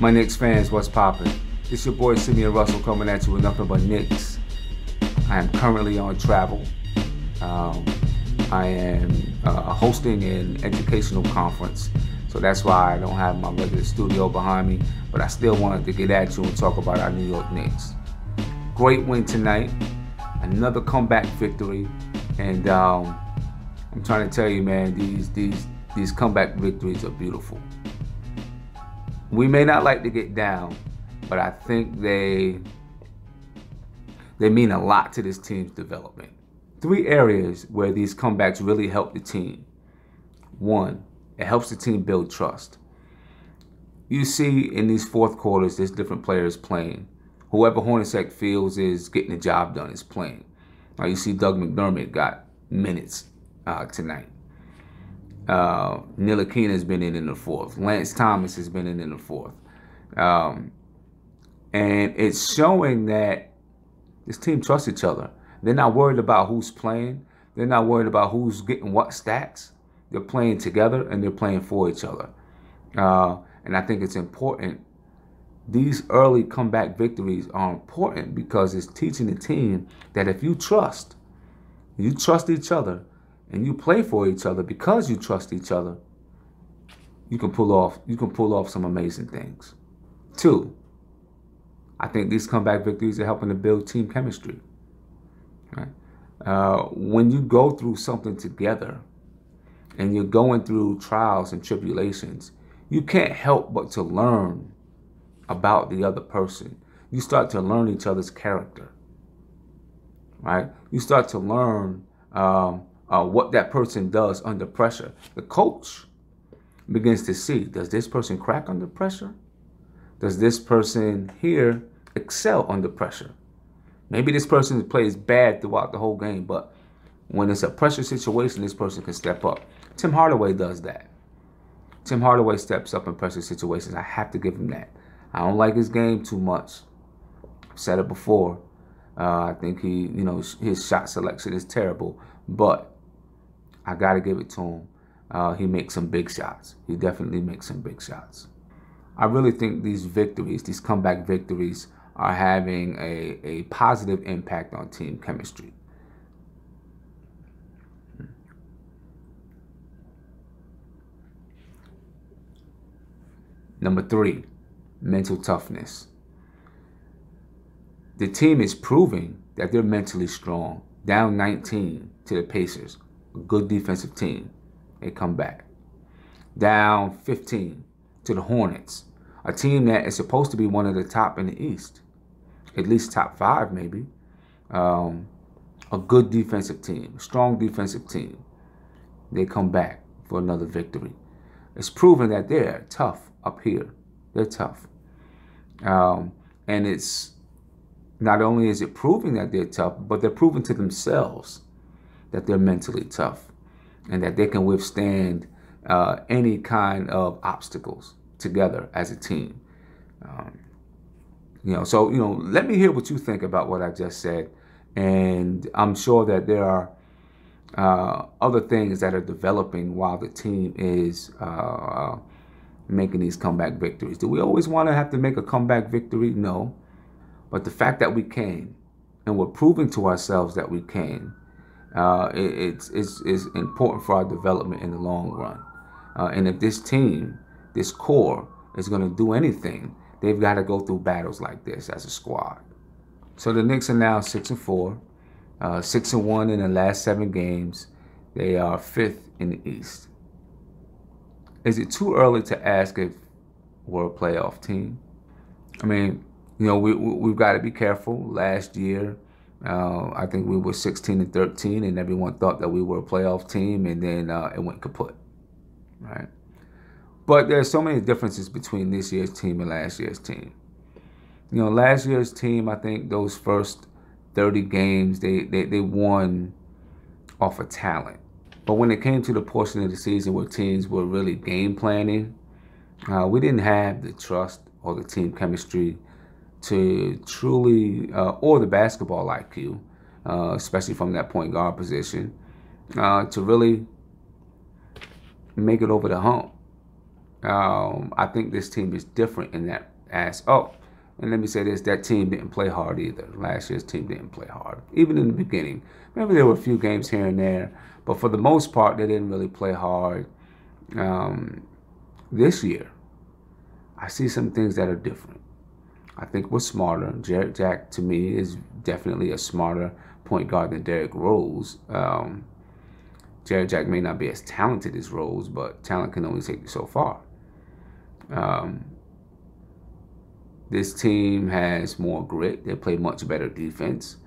My Knicks fans, what's poppin'? It's your boy Simeon Russell coming at you with nothing but Knicks. I am currently on travel. I am hosting an educational conference, so that's why I don't have my regular studio behind me, but I still wanted to get at you and talk about our New York Knicks. Great win tonight, another comeback victory, and I'm trying to tell you, man, these comeback victories are beautiful. We may not like to get down, but I think they mean a lot to this team's development. 3 areas where these comebacks really help the team. 1, it helps the team build trust. You see in these fourth quarters, there's different players playing. Whoever Hornaceks feels is getting the job done is playing. Now you see Doug McDermott got minutes tonight. Ntilikina has been in the fourth. Lance Thomas has been in the fourth. And it's showing that this team trusts each other. They're not worried about who's playing. They're not worried about who's getting what stats. They're playing together and they're playing for each other. And I think it's important. These early comeback victories are important because it's teaching the team that if you trust each other, and you play for each other because you trust each other, you can pull off some amazing things. 2, I think these comeback victories are helping to build team chemistry. Right? When you go through something together and you're going through trials and tribulations, you can't help but to learn about the other person. You start to learn each other's character. Right? You start to learn what that person does under pressure. The coach begins to see, does this person crack under pressure? Does this person here excel under pressure? Maybe this person plays bad throughout the whole game, but when it's a pressure situation, this person can step up. Tim Hardaway does that. Tim Hardaway steps up in pressure situations. I have to give him that. I don't like his game too much. I've said it before. I think his shot selection is terrible, but I got to give it to him. He makes some big shots. He definitely makes some big shots. I really think these victories, these comeback victories, are having a positive impact on team chemistry. Number 3, mental toughness. The team is proving that they're mentally strong. Down 19 to the Pacers. A good defensive team. They come back. Down 15 to the Hornets. A team that is supposed to be one of the top in the East. At least top 5 maybe. A good defensive team. A strong defensive team. They come back for another victory. It's proven that they're tough up here. They're tough. And it's not only is it proving that they're tough, but they're proving to themselves that they're mentally tough and that they can withstand any kind of obstacles together as a team. So let me hear what you think about what I just said. And I'm sure that there are other things that are developing while the team is making these comeback victories. Do we always want to have to make a comeback victory? No. But the fact that we can, and we're proving to ourselves that we can, it's important for our development in the long run. And if this team, this core, is going to do anything, they've got to go through battles like this as a squad. So the Knicks are now 6-4, 6-1 in the last 7 games. They are 5th in the East. Is it too early to ask if we're a playoff team? I mean, we've got to be careful. Last year, I think we were 16-13, and everyone thought that we were a playoff team, and then it went kaput, right? But there are so many differences between this year's team and last year's team. Last year's team, I think those first 30 games, they won off of talent. But when it came to the portion of the season where teams were really game planning, we didn't have the trust or the team chemistry to truly, or the basketball IQ, especially from that point guard position, to really make it over the hump. I think this team is different in that as, oh, and let me say this, that team didn't play hard either. Last year's team didn't play hard, even in the beginning. Maybe there were a few games here and there, but for the most part, they didn't really play hard. This year, I see some things that are different. I think we're smarter. Jarrett Jack, to me, is definitely a smarter point guard than Derrick Rose. Jarrett Jack may not be as talented as Rose, but talent can only take you so far. This team has more grit. They play much better defense.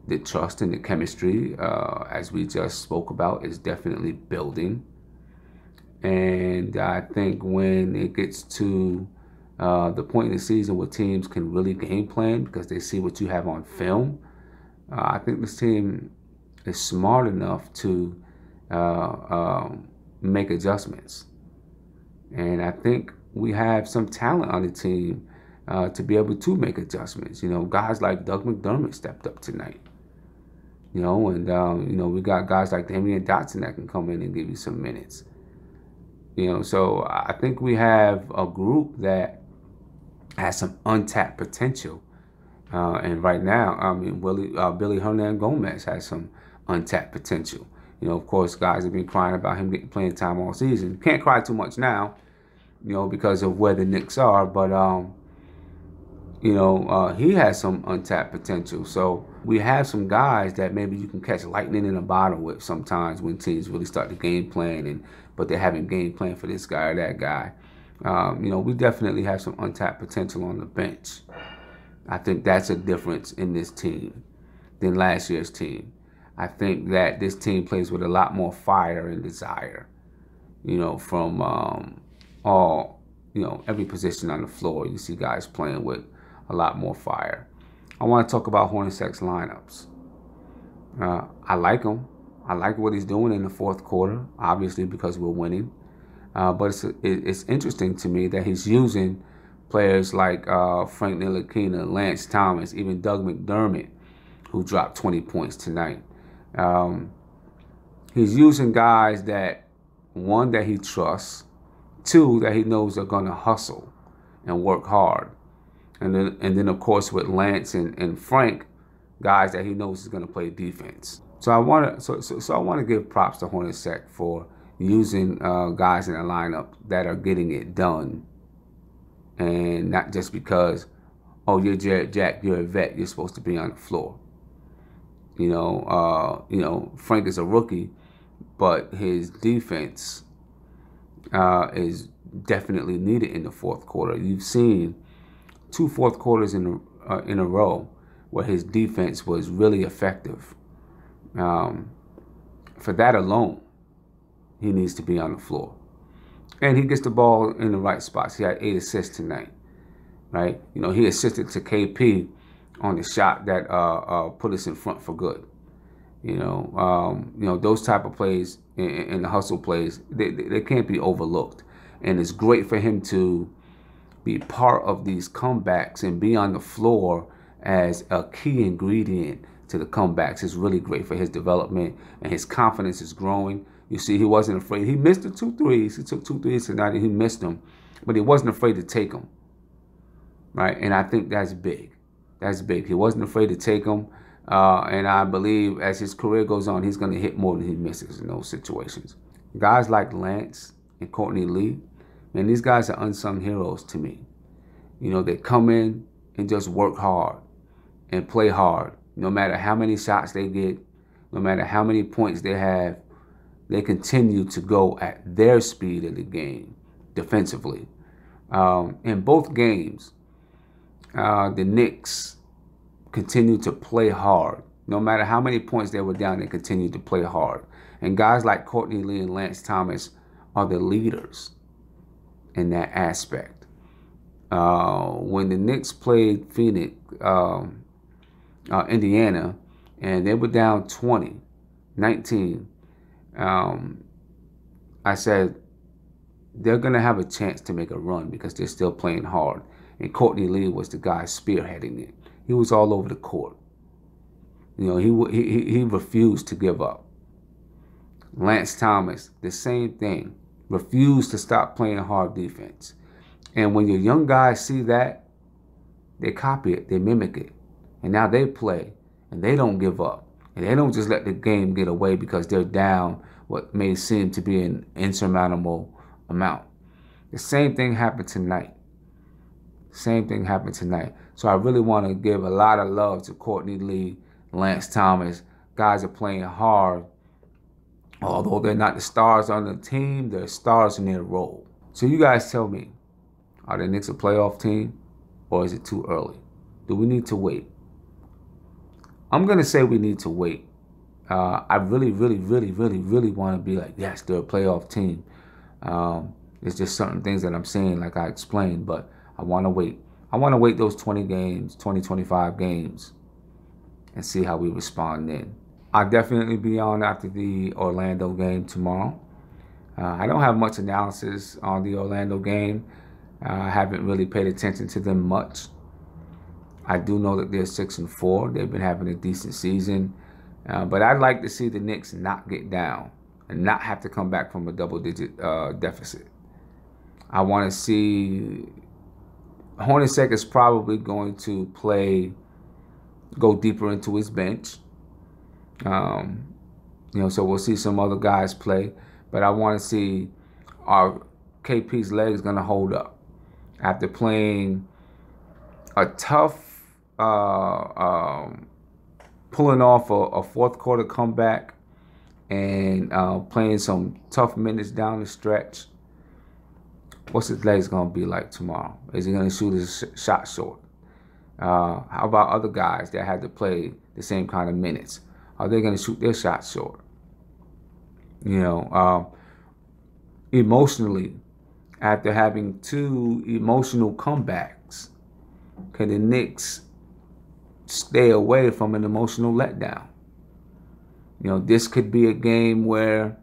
The trust and the chemistry, as we just spoke about, is definitely building. And I think when it gets to the point in the season where teams can really game plan because they see what you have on film, I think this team is smart enough to make adjustments. And I think we have some talent on the team to be able to make adjustments. You know, guys like Doug McDermott stepped up tonight. You know, and, you know, we got guys like Damian Dotson that can come in and give you some minutes. You know, so I think we have a group that has some untapped potential. And right now, I mean, Billy Hernangomez has some untapped potential. You know, of course, guys have been crying about him getting playing time all season. Can't cry too much now, you know, because of where the Knicks are. But, you know, he has some untapped potential. So we have some guys that maybe you can catch lightning in a bottle with sometimes when teams really start to game plan, but they haven't game plan for this guy or that guy. You know, we definitely have some untapped potential on the bench. I think that's a difference in this team than last year's team. I think that this team plays with a lot more fire and desire, you know, from all, you know, every position on the floor. You see guys playing with a lot more fire. I want to talk about Hornaceks lineups. I like him. I like what he's doing in the fourth quarter, obviously because we're winning. But it's interesting to me that he's using players like Frank Ntilikina, Lance Thomas, even Doug McDermott, who dropped 20 points tonight. He's using guys that, one, that he trusts, two, that he knows are going to hustle and work hard. And then of course, with Lance and Frank, guys that he knows is going to play defense. So I want to give props to Hornaceks for using guys in the lineup that are getting it done, and not just because, oh, you're Jarrett Jack, you're a vet, you're supposed to be on the floor. You know, Frank is a rookie, but his defense is definitely needed in the fourth quarter. You've seen 2 fourth quarters in a row where his defense was really effective. For that alone, he needs to be on the floor. And he gets the ball in the right spots. He had 8 assists tonight, right? You know, he assisted to KP on the shot that put us in front for good. You know, those type of plays in the hustle plays, they can't be overlooked. And it's great for him to be part of these comebacks and be on the floor as a key ingredient to the comebacks. Is really great for his development, and his confidence is growing. You see, he wasn't afraid. He missed the 2 threes. He took 2 threes tonight and he missed them, but he wasn't afraid to take them, right? And I think that's big. That's big. He wasn't afraid to take them, and I believe as his career goes on, he's going to hit more than he misses in those situations. Guys like Lance and Courtney Lee, man, these guys are unsung heroes to me. You know, they come in and just work hard and play hard. No matter how many shots they get, no matter how many points they have, they continue to go at their speed of the game defensively. In both games, the Knicks continued to play hard. No matter how many points they were down, they continued to play hard. And guys like Courtney Lee and Lance Thomas are the leaders in that aspect. When the Knicks played Phoenix, Indiana, and they were down 20-19, I said, they're going to have a chance to make a run because they're still playing hard. And Courtney Lee was the guy spearheading it. He was all over the court. You know, he refused to give up. Lance Thomas, the same thing, refuse to stop playing hard defense. And when your young guys see that, they copy it, they mimic it. And now they play, and they don't give up. And they don't just let the game get away because they're down what may seem to be an insurmountable amount. The same thing happened tonight. Same thing happened tonight. So I really want to give a lot of love to Courtney Lee, Lance Thomas. Guys are playing hard. Although they're not the stars on the team, they're stars in their role. So you guys tell me, are the Knicks a playoff team, or is it too early? Do we need to wait? I'm going to say we need to wait. I really want to be like, yes, they're a playoff team. It's just certain things that I'm saying, like I explained, but I want to wait. I want to wait those 20 games, 25 games, and see how we respond then. I'll definitely be on after the Orlando game tomorrow. I don't have much analysis on the Orlando game. I haven't really paid attention to them much. I do know that they're 6-4. They've been having a decent season. But I'd like to see the Knicks not get down and not have to come back from a double-digit deficit. I want to see Hornaceks is probably going to go deeper into his bench. So we'll see some other guys play. But I want to see our KP's legs going to hold up after playing a tough, pulling off a fourth quarter comeback and playing some tough minutes down the stretch. What's his legs going to be like tomorrow? Is he going to shoot his shot short? How about other guys that had to play the same kind of minutes? Are they going to shoot their shot short? Emotionally, after having 2 emotional comebacks, can the Knicks stay away from an emotional letdown? This could be a game where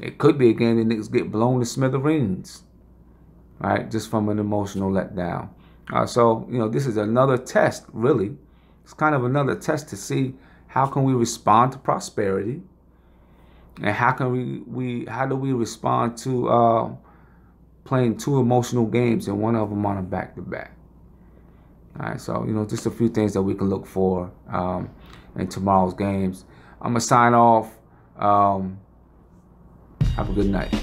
it could be a game the Knicks get blown to smithereens, right? Just from an emotional letdown. So this is another test, really. It's kind of another test to see how can we respond to prosperity, and how do we respond to playing 2 emotional games and one of them on a back-to-back. All right, so just a few things that we can look for in tomorrow's games. I'm gonna sign off. Have a good night.